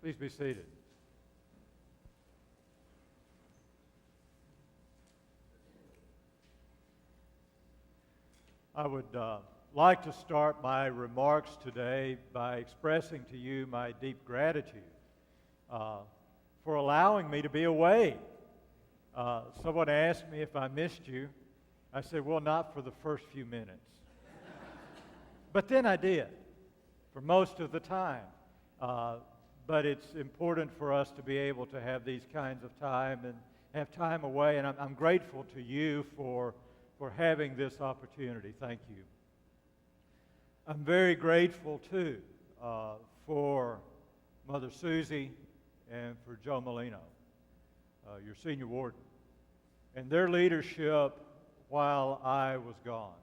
Please be seated. I would like to start my remarks today by expressing to you my deep gratitude for allowing me to be away. Someone asked me if I missed you. I said, well, not for the first few minutes. But then I did, for most of the time. But it's important for us to be able to have these kinds of time and have time away. And I'm grateful to you for having this opportunity. Thank you. I'm very grateful, too, for Mother Susie and for Joe Molino, your senior warden, and their leadership while I was gone.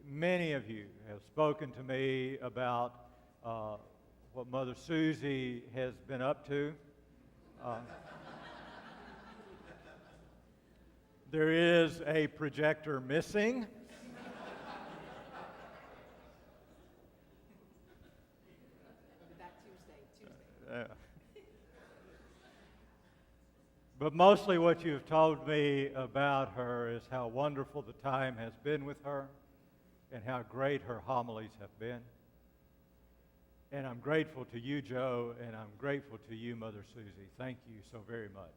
Many of you have spoken to me about what Mother Susie has been up to. There is a projector missing. But mostly what you've told me about her is how wonderful the time has been with her and how great her homilies have been. And I'm grateful to you, Joe, and I'm grateful to you, Mother Susie. Thank you so very much.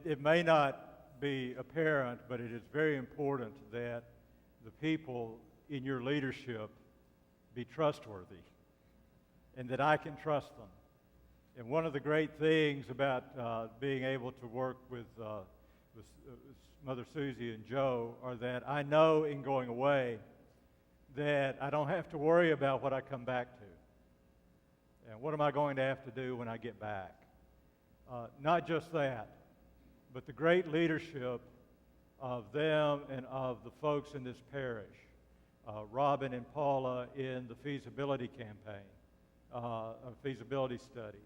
It may not be apparent, but it is very important that the people in your leadership be trustworthy and that I can trust them. And one of the great things about being able to work with Mother Susie and Joe are that I know in going away that I don't have to worry about what I come back to. And what am I going to have to do when I get back? Not just that, but the great leadership of them and of the folks in this parish. Robin and Paula in the Feasibility campaign, a Feasibility Study,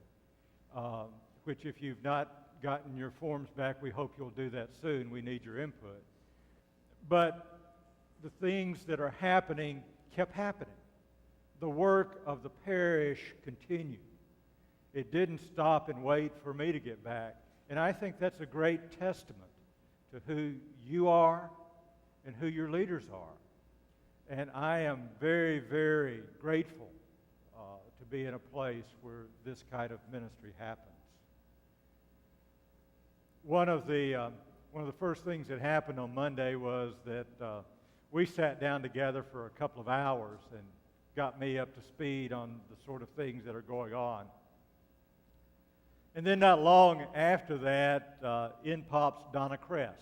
which if you've not gotten your forms back, we hope you'll do that soon. We need your input. But the things that are happening kept happening. The work of the parish continued. It didn't stop and wait for me to get back. And I think that's a great testament to who you are and who your leaders are. And I am very, very grateful to be in a place where this kind of ministry happens. One of the first things that happened on Monday was that we sat down together for a couple of hours and got me up to speed on the sort of things that are going on. And then not long after that, in pops Donna Kress,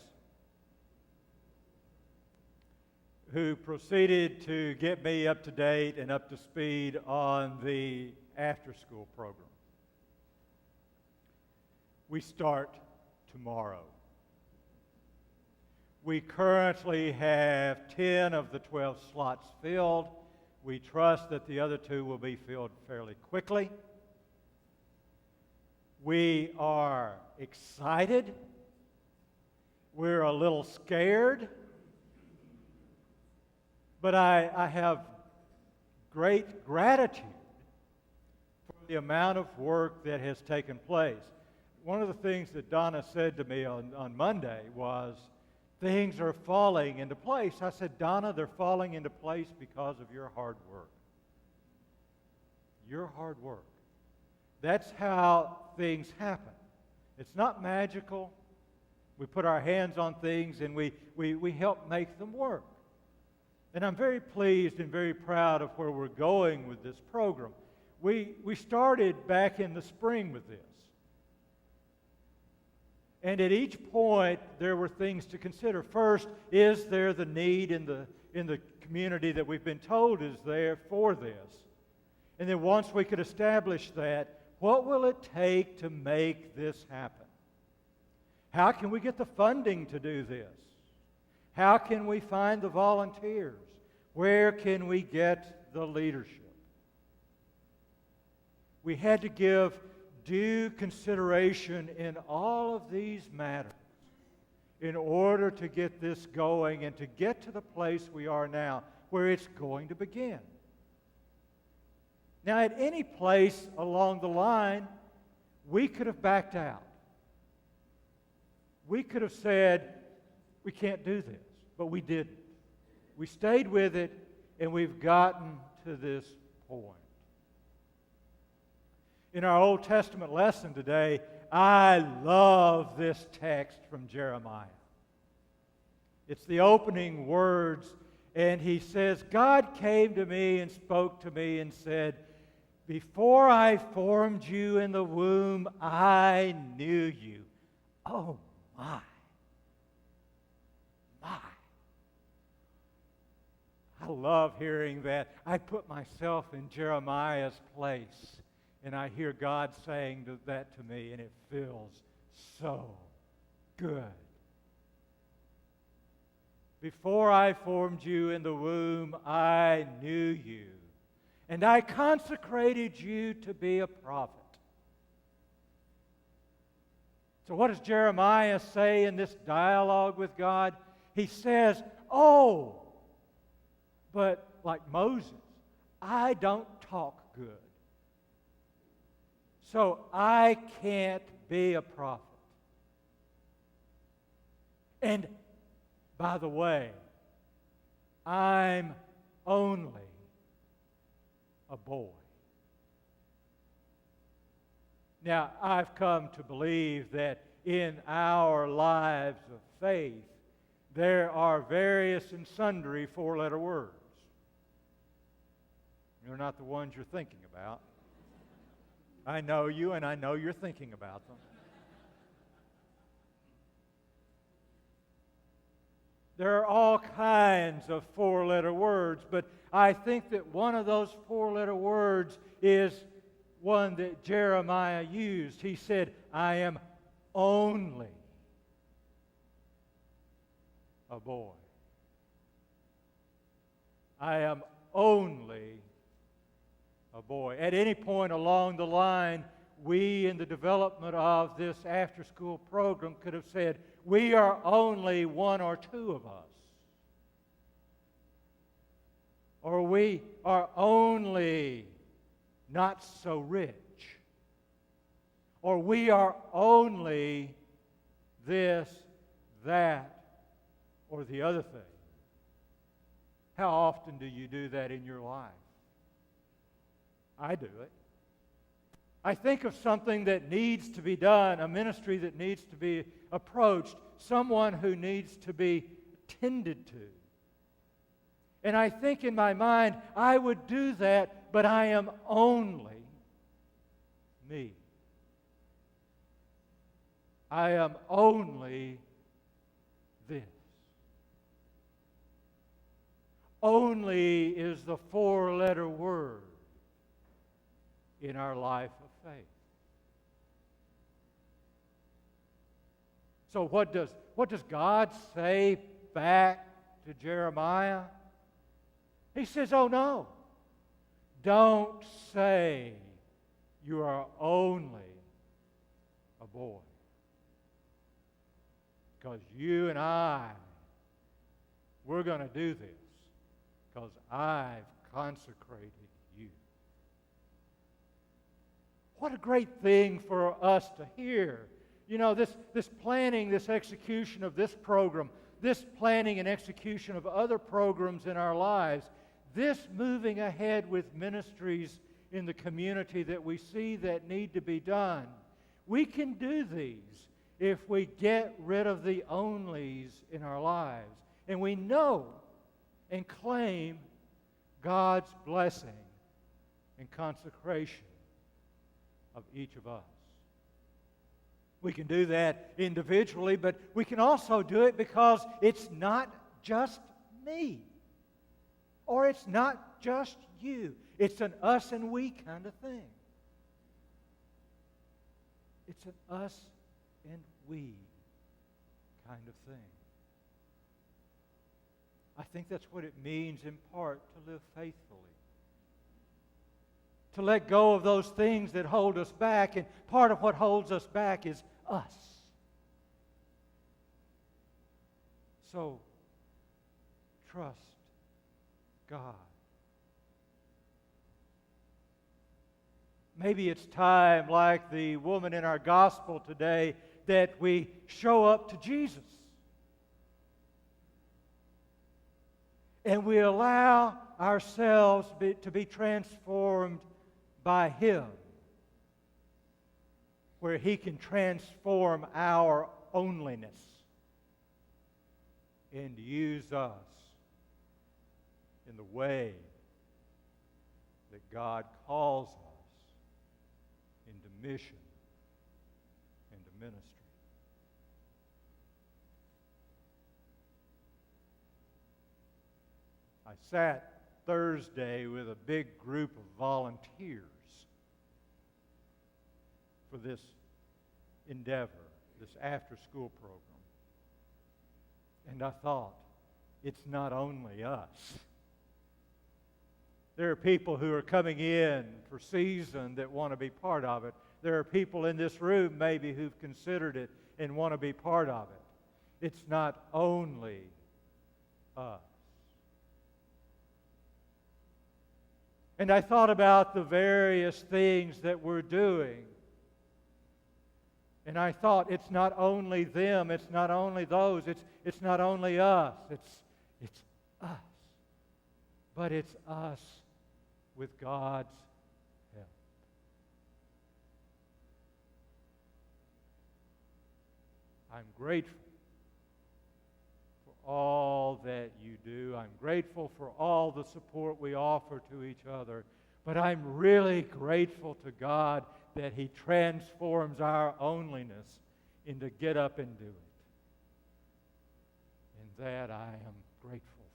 who proceeded to get me up to date and up to speed on the after-school program. We start tomorrow. We currently have 10 of the 12 slots filled. We trust that the other 2 will be filled fairly quickly. We are excited. We're a little scared. But I have great gratitude for the amount of work that has taken place. One of the things that Donna said to me on Monday was, things are falling into place. I said, Donna, they're falling into place because of your hard work. Your hard work. That's how things happen. It's not magical. We put our hands on things and we help make them work. And I'm very pleased and very proud of where we're going with this program. We started back in the spring with this. And at each point, there were things to consider. First, is there the need in the community that we've been told is there for this? And then once we could establish that, what will it take to make this happen? How can we get the funding to do this? How can we find the volunteers? Where can we get the leadership? We had to give due consideration in all of these matters. in order to get this going and to get to the place we are now where it's going to begin. Now, at any place along the line, we could have backed out. We could have said, we can't do this, but we didn't. We stayed with it, and we've gotten to this point. In our Old Testament lesson today, I love this text from Jeremiah. It's the opening words, and he says, God came to me and spoke to me and said, before I formed you in the womb, I knew you. Oh, my. My. I love hearing that. I put myself in Jeremiah's place, and I hear God saying that to me, and it feels so good. Before I formed you in the womb, I knew you, and I consecrated you to be a prophet. So what does Jeremiah say in this dialogue with God? He says, oh, but like Moses, I don't talk good. So I can't be a prophet. And by the way, I'm only a boy. Now, I've come to believe that in our lives of faith, there are various and sundry four-letter words. They're not the ones you're thinking about. I know you, and I know you're thinking about them. There are all kinds of four-letter words, but I think that one of those four-letter words is one that Jeremiah used. He said, I am only a boy. I am only a boy. At any point along the line, we in the development of this after-school program could have said, we are only one or two of us. Or we are only not so rich. Or we are only this, that, or the other thing. How often do you do that in your life? I do it. I think of something that needs to be done, a ministry that needs to be approached, someone who needs to be tended to. And I think in my mind, I would do that, but I am only me. I am only this. Only is the four-letter word in our life of faith. So what does God say back to Jeremiah? He says, oh no, don't say you are only a boy. Because you and I, we're going to do this because I've consecrated you. What a great thing for us to hear. You know, this planning, this execution of this program, this planning and execution of other programs in our lives, this moving ahead with ministries in the community that we see that need to be done. We can do these if we get rid of the onlys in our lives. And we know and claim God's blessing and consecration of each of us. We can do that individually, but we can also do it because it's not just me. Or it's not just you. It's an us and we kind of thing. It's an us and we kind of thing. I think that's what it means in part to live faithfully. To let go of those things that hold us back, and part of what holds us back is us. So, trust God. Maybe it's time, like the woman in our gospel today, that we show up to Jesus. And we allow ourselves to be transformed by Him, where He can transform our onlyness and use us in the way that God calls us into mission and to ministry. I sat Thursday with a big group of volunteers for this endeavor, this after-school program. And I thought, it's not only us. There are people who are coming in for season that want to be part of it. There are people in this room maybe who've considered it and want to be part of it. It's not only us. And I thought about the various things that we're doing. And I thought, it's not only them, it's not only those, it's not only us, it's us. But it's us with God's help. I'm grateful for all that you do. I'm grateful for all the support we offer to each other. But I'm really grateful to God that He transforms our onlyness into get up and do it. And that I am grateful